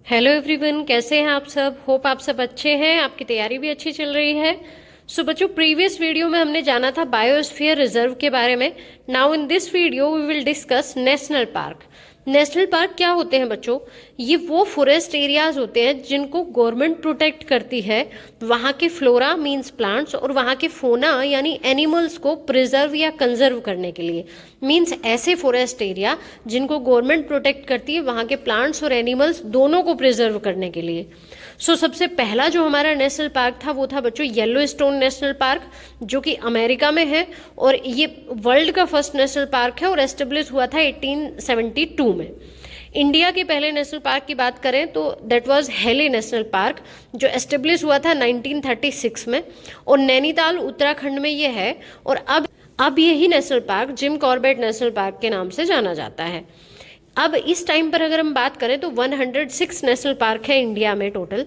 Hello everyone, कैसे हैं आप सब। होप आप सब अच्छे हैं, आपकी तैयारी भी अच्छी चल रही है। सो बच्चों, प्रीवियस वीडियो में हमने जाना था बायोस्फीयर रिजर्व के बारे में। Now in this video we will discuss national park. National park क्या होते हैं बच्चों? ये वो फॉरेस्ट एरियाज होते हैं जिनको गवर्नमेंट प्रोटेक्ट करती है। वहाँ के फ्लोरा मींस प्लांट्स और वहाँ के फोना यानी एनिमल्स को प्रिजर्व या कंजर्व करने के लिए। मींस ऐसे फॉरेस्ट एरिया जिनको गवर्नमेंट प्रोटेक्ट करती है, वहाँ के प्लांट्स और एनिमल्स दोनों को प्रिजर्व करने के लिए। सबसे पहला जो हमारा नेशनल पार्क था वो था बच्चों येलो स्टोन नेशनल पार्क, जो कि अमेरिका में है। और ये वर्ल्ड का फर्स्ट नेशनल पार्क है और एस्टेब्लिश हुआ था 1872 में। इंडिया के पहले नेशनल पार्क की बात करें तो that was heli national park, जो एस्टेब्लिश हुआ था 1936 में। और नैनीताल उत्तराखंड में ये है। और अब यही national park Jim Corbett national park के नाम से जाना जाता है। अब इस टाइम पर अगर हम बात करें तो 106 नेशनल पार्क है इंडिया में टोटल।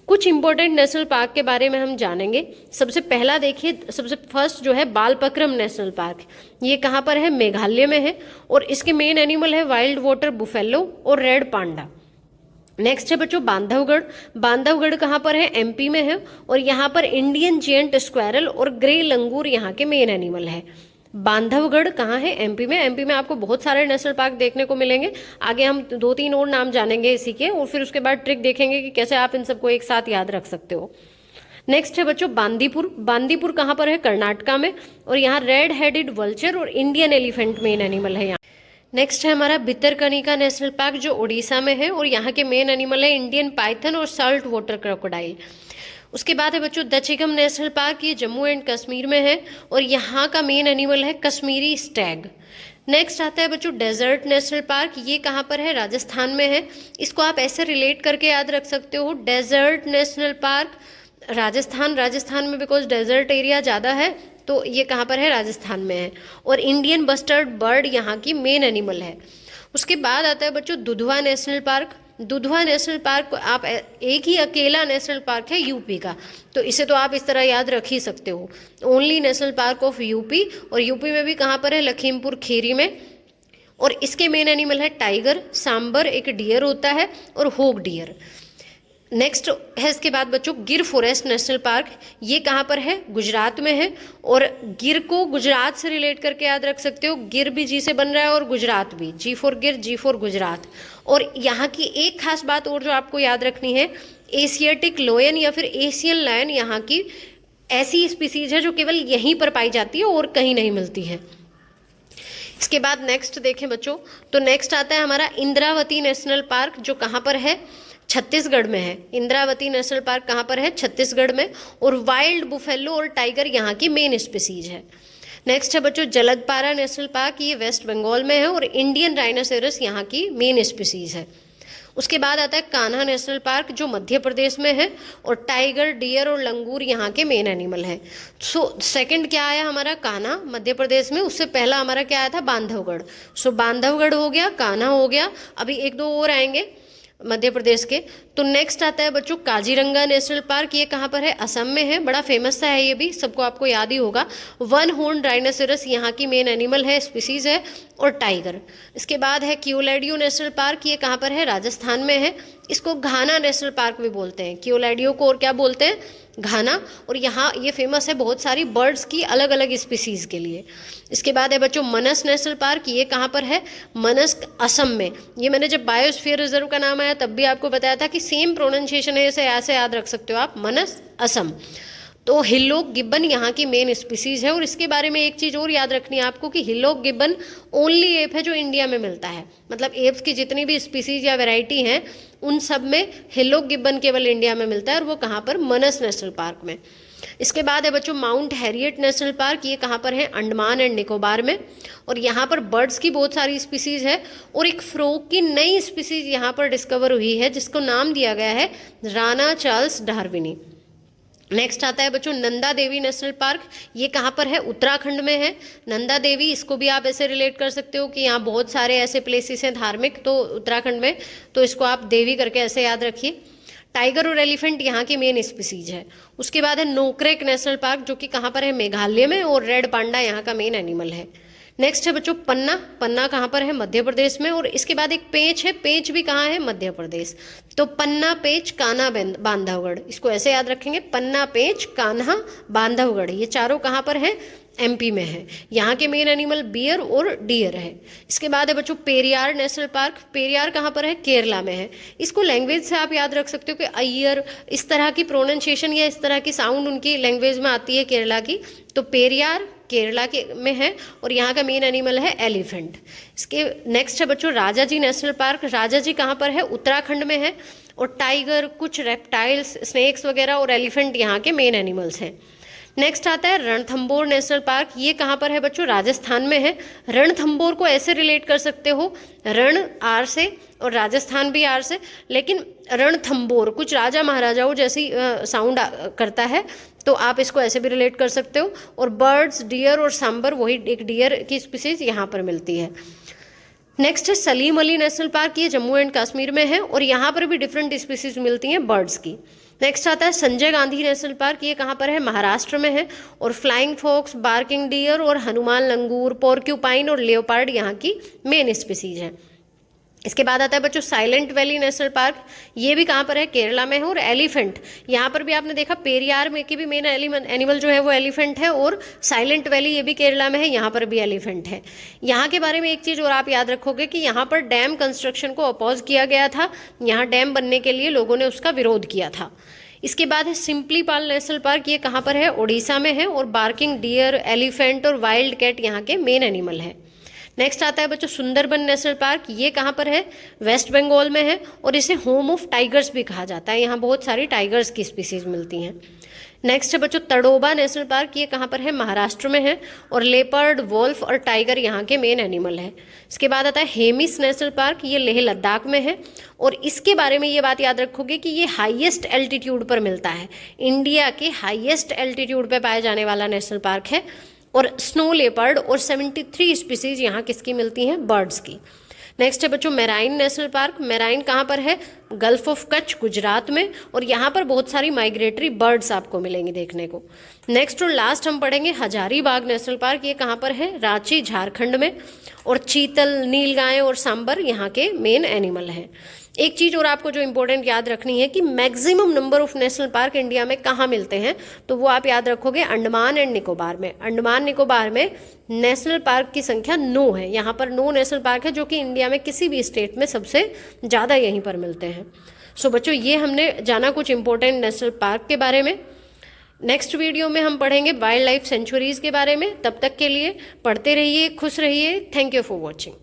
कुछ इंपॉर्टेंट नेशनल पार्क के बारे में हम जानेंगे। सबसे पहला देखिए, सबसे फर्स्ट जो है बालपक्रम नेशनल पार्क। ये कहाँ पर है? मेघालय में है। और इसके मेन एनिमल है वाइल्ड वाटर बुफेलो और रेड पांडा। नेक्स्ट है बच्चों बांधवगढ़। बांधवगढ़ कहाँ पर है? एमपी में है। और यहाँ पर इंडियन जेंट स्क्वायरल और ग्रे लंगूर यहाँ के मेन एनिमल है। बांधवगढ़ कहाँ है? एमपी में। एमपी में आपको बहुत सारे नेशनल पार्क देखने को मिलेंगे। आगे हम 2-3 और नाम जानेंगे इसी के, और फिर उसके बाद ट्रिक देखेंगे कि कैसे आप इन सबको एक साथ याद रख सकते हो। नेक्स्ट है बच्चों बांदीपुर। बांदीपुर कहाँ पर है? कर्नाटका में। और यहाँ रेड हेडेड वल्चर और इंडियन एलिफेंट मेन एनिमल है यहाँ। नेक्स्ट है हमारा भितरकनिका नेशनल पार्क, जो उड़ीसा में है। और यहाँ के मेन एनिमल है इंडियन पाइथन और सॉल्ट वाटर क्रोकोडाइल। उसके बाद है बच्चों दचिगम नेशनल पार्क, ये जम्मू एंड कश्मीर में है। और यहाँ का मेन एनिमल है कश्मीरी स्टैग। नेक्स्ट आता है बच्चों डेजर्ट नेशनल पार्क। ये कहाँ पर है? राजस्थान में है। इसको आप ऐसे रिलेट करके याद रख सकते हो, डेजर्ट नेशनल पार्क राजस्थान में, बिकॉज डेजर्ट एरिया ज़्यादा है, तो ये कहाँ पर है? राजस्थान में है। और इंडियन बस्टर्ड बर्ड यहाँ की मेन एनिमल है। उसके बाद आता है बच्चों Dudhwa national park. Dudhwa national park आप एक ही अकेला नेशनल पार्क है यूपी का, तो इसे तो आप इस तरह याद रख ही सकते हो, only national park of UP. और यूपी में भी कहाँ पर है? लखीमपुर खीरी में। और इसके मेन एनिमल है टाइगर, सांबर एक डियर होता है, और होग डियर। नेक्स्ट है इसके बाद बच्चों गिर फॉरेस्ट नेशनल पार्क। ये कहाँ पर है? गुजरात में है। और गिर को गुजरात से रिलेट करके याद रख सकते हो, गिर भी जी से बन रहा है और गुजरात भी, जी फॉर गिर, जी फॉर गुजरात। और यहाँ की एक खास बात और जो आपको याद रखनी है, एशियाटिक लोयन या फिर एशियन लायन यहाँ की ऐसी स्पीसीज है जो केवल यहीं पर पाई जाती है और कहीं नहीं मिलती है। इसके बाद नेक्स्ट देखें बच्चों, तो नेक्स्ट आता है हमारा इंद्रावती नेशनल पार्क, जो कहाँ पर है? छत्तीसगढ़ में है। इंद्रावती नेशनल पार्क कहाँ पर है? छत्तीसगढ़ में। और वाइल्ड बुफेलो और टाइगर यहाँ की मेन स्पीसीज है। नेक्स्ट है बच्चों जलदपारा नेशनल पार्क, ये वेस्ट बंगाल में है। और इंडियन राइनोसेरस यहाँ की मेन स्पीसीज है। उसके बाद आता है कान्हा नेशनल पार्क, जो मध्य प्रदेश में है। और टाइगर, डियर और लंगूर यहाँ के मेन एनिमल है। सेकंड क्या आया हमारा? कान्हा मध्य प्रदेश में। उससे पहला हमारा क्या आया था? बांधवगढ़। बांधवगढ़ हो गया, कान्हा हो गया, अभी 1-2 और आएंगे मध्य प्रदेश के। तो नेक्स्ट आता है बच्चों काजीरंगा नेशनल पार्क, ये कहाँ पर है? असम में है। बड़ा फेमस सा है ये भी, सबको आपको याद ही होगा। वन हॉर्न राइनोसेरस यहाँ की मेन एनिमल है, स्पीसीज है। और टाइगर। इसके बाद है क्योलैडियो नेशनल पार्क, ये कहाँ पर है? राजस्थान में है। इसको घाना नेशनल पार्क भी बोलते हैं। क्योलैडियो को और क्या बोलते हैं? घाना। और यहाँ ये फेमस है बहुत सारी बर्ड्स की अलग अलग स्पीसीज के लिए। इसके बाद है बच्चों मनस नेशनल पार्क, ये कहाँ पर है? मनस असम में। ये मैंने जब बायोस्फीयर रिजर्व का नाम आया तब भी आपको बताया था कि सेम प्रोनाउंसिएशन है, इसे ऐसे याद रख सकते हो आप, मनस असम। तो हिल्लोक गिब्बन यहाँ की मेन स्पीसीज है। और इसके बारे में एक चीज़ और याद रखनी है आपको कि हिल्लोक गिब्बन ओनली एप है जो इंडिया में मिलता है। मतलब एप्स की जितनी भी स्पीसीज या वैरायटी हैं उन सब में हिल्लोक गिब्बन केवल इंडिया में मिलता है, और वो कहाँ पर? मनस नेशनल पार्क में। इसके बाद है बच्चों माउंट हैरियट नेशनल पार्क, ये कहाँ पर है? अंडमान एंड निकोबार में। और यहाँ पर बर्ड्स की बहुत सारी स्पीसीज है। और एक फ्रॉग की नई स्पीसीज यहाँ पर डिस्कवर हुई है जिसको नाम दिया गया है राना चार्ल्स डार्विनी। नेक्स्ट आता है बच्चों नंदा देवी नेशनल पार्क, ये कहाँ पर है? उत्तराखंड में है। नंदा देवी, इसको भी आप ऐसे रिलेट कर सकते हो कि यहाँ बहुत सारे ऐसे प्लेसेस हैं धार्मिक, तो उत्तराखंड में, तो इसको आप देवी करके ऐसे याद रखिए। टाइगर और एलिफेंट यहाँ की मेन स्पीसीज है। उसके बाद है नोक्रेक नेशनल पार्क, जो कि कहाँ पर है? मेघालय में। और रेड पांडा यहाँ का मेन एनिमल है। नेक्स्ट है बच्चों पन्ना। पन्ना कहाँ पर है? मध्य प्रदेश में। और इसके बाद एक पेंच है, पेंच भी कहाँ है? मध्य प्रदेश। तो पन्ना, पेंच, कान्हा, बांधवगढ़, इसको ऐसे याद रखेंगे, पन्ना, पेंच, कान्हा, बांधवगढ़, ये चारों कहाँ पर है? एमपी में है। यहाँ के मेन एनिमल बियर और डियर है। इसके बाद है बच्चों पेरियार नेशनल पार्क। पेरियार कहाँ पर है? केरला में है। इसको लैंग्वेज से आप याद रख सकते हो कि अय्यर, इस तरह की प्रोनाउंसिएशन या इस तरह की साउंड उनकी लैंग्वेज में आती है केरला की। तो पेरियार केरला के में है और यहाँ का मेन एनिमल है एलिफेंट। इसके नेक्स्ट है बच्चों राजाजी नेशनल पार्क। राजाजी कहाँ पर है? उत्तराखंड में है। और टाइगर, कुछ रेप्टाइल्स, स्नेक्स वगैरह और एलिफेंट यहाँ के मेन एनिमल्स हैं। नेक्स्ट आता है रणथंबोर नेशनल पार्क। ये कहाँ पर है बच्चों? राजस्थान में है। रणथंबोर को ऐसे रिलेट कर सकते हो, रण आर से और राजस्थान भी आर से, लेकिन रणथंबोर कुछ राजा महाराजाओं जैसी साउंड करता है, तो आप इसको ऐसे भी रिलेट कर सकते हो। और बर्ड्स, डियर और सांबर, वही एक डियर की स्पीसीज यहाँ पर मिलती है। नेक्स्ट है सलीम अली नेशनल पार्क। ये जम्मू एंड कश्मीर में है और यहाँ पर भी डिफरेंट स्पीसीज मिलती हैं बर्ड्स की। नेक्स्ट आता है संजय गांधी नेशनल पार्क। ये कहाँ पर है? महाराष्ट्र में है। और फ्लाइंग फॉक्स, बार्किंग डियर और हनुमान लंगूर, पोर्क्यूपाइन और लेओपार्ड यहाँ की मेन स्पीसीज है। इसके बाद आता है बच्चों साइलेंट वैली नेशनल पार्क। ये भी कहाँ पर है? केरला में है। और एलिफेंट, यहाँ पर भी आपने देखा पेरियार में की भी मेन एनिमल जो है वो एलिफेंट है। और साइलेंट वैली ये भी केरला में है, यहाँ पर भी एलिफेंट है। यहाँ के बारे में एक चीज़ और आप याद रखोगे कि यहाँ पर डैम कंस्ट्रक्शन को अपोज किया गया था। यहाँ डैम बनने के लिए लोगों ने उसका विरोध किया था। इसके बाद है सिम्पलीपाल नेशनल पार्क। ये कहाँ पर है? उड़ीसा में है। और बार्किंग डियर, एलिफेंट और वाइल्ड कैट यहाँ के मेन एनिमल है। नेक्स्ट आता है बच्चों सुंदरबन नेशनल पार्क। ये कहाँ पर है? वेस्ट बंगाल में है। और इसे होम ऑफ टाइगर्स भी कहा जाता है, यहाँ बहुत सारी टाइगर्स की स्पीसीज मिलती हैं। नेक्स्ट है बच्चों तड़ोबा नेशनल पार्क। ये कहाँ पर है? महाराष्ट्र में है। और लेपर्ड, वोल्फ और टाइगर यहाँ के मेन एनिमल है। इसके बाद आता है हेमिस नेशनल पार्क। ये लेह लद्दाख में है। और इसके बारे में ये बात याद रखोगे कि ये हाईएस्ट एल्टीट्यूड पर मिलता है, इंडिया के हाईएस्ट एल्टीट्यूड पर पाए जाने वाला नेशनल पार्क है। और स्नो लेपर्ड और 73 स्पीसीज यहाँ किसकी मिलती हैं? बर्ड्स की। नेक्स्ट है बच्चों मेराइन नेशनल पार्क। मेराइन कहाँ पर है? गल्फ ऑफ कच्छ, गुजरात में। और यहाँ पर बहुत सारी माइग्रेटरी बर्ड्स आपको मिलेंगी देखने को। नेक्स्ट और लास्ट हम पढ़ेंगे हजारीबाग नेशनल पार्क। ये कहाँ पर है? रांची, झारखंड में। और चीतल, नीलगाय और सांबर यहाँ के मेन एनिमल हैं। एक चीज़ और आपको जो इंपॉर्टेंट याद रखनी है कि maximum number of national park India में कहाँ मिलते हैं, तो वो आप याद रखोगे अंडमान एंड निकोबार में। अंडमान निकोबार में नेशनल पार्क की संख्या 9 है। यहाँ पर 9 नेशनल पार्क है, जो कि इंडिया में किसी भी स्टेट में सबसे ज़्यादा यहीं पर मिलते हैं। सो बच्चों ये हमने जाना कुछ इंपॉर्टेंट नेशनल पार्क के बारे में। नेक्स्ट वीडियो में हम पढ़ेंगे वाइल्ड लाइफ सेंचुरीज़ के बारे में। तब तक के लिए पढ़ते रहिए, खुश रहिए। Thank you for watching.